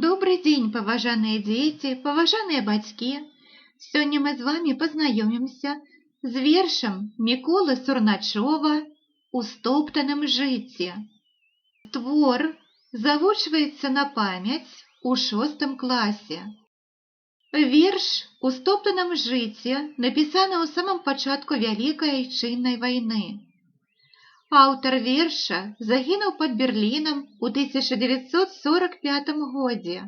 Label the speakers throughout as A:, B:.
A: Добрый день, паважаныя дзеці, паважаныя бацькі. Сёння мы з вами пазнаёмімся з вершам Міколы Сурначова «У стоптаным жыце». Твор завучваецца на памяць у 6 класе. Верш «У стоптаным жыце» напісаны ў самым пачатку Вялікай Айчыннай вайны. Аўтар верша загінуў пад Берлінам у 1945 годзе.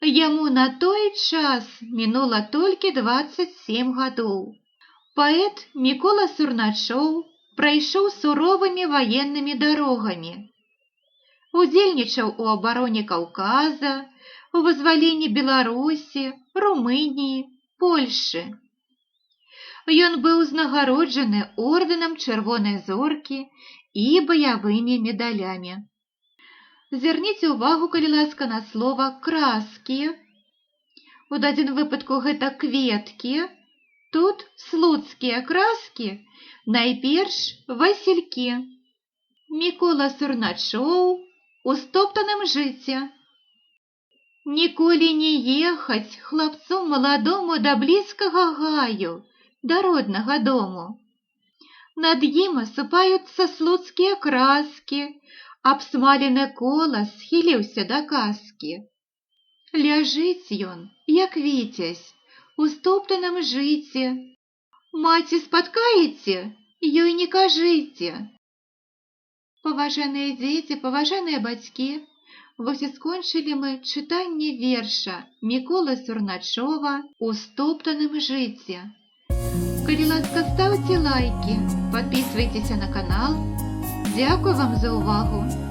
A: Яму на той час мінула толькі 27 гадоў. Паэт Мікола Сурначоў прайшоў суровымі ваеннымі дарогамі. Удзельнічаў у абароне Каўказа, у вызваленні Беларусі, Румыніі, Польшы. Ён быў узнагароджаны ордэнам Чырвонай зоркі і баявымі медалямі. Звярніце ўвагу, калі ласка, на слова «краскі». У дадзеным выпадку гэта кветкі, тут слуцкія краскі, найперш васількі. Мікола Сурначоў «У стоптаным жыце». Ніколі не ехаць хлапцу маладому да блізкага гаю, да роднага дому. Над ім асыпаюцца слуцкія краскі, абсмалены кола схіліўся да казкі. Ляжыць ён, як віцязь, у стоптаным жыце. Маці спаткаеце, ёй не кажыце. Паважаныя дзеці, паважаныя бацькі, вось і скончылі мы чытанне верша Міколы Сурначова «У стоптаным жыце». Калі ласка, ставьте лайки, подписывайтесь на канал. Дякую вам за увагу.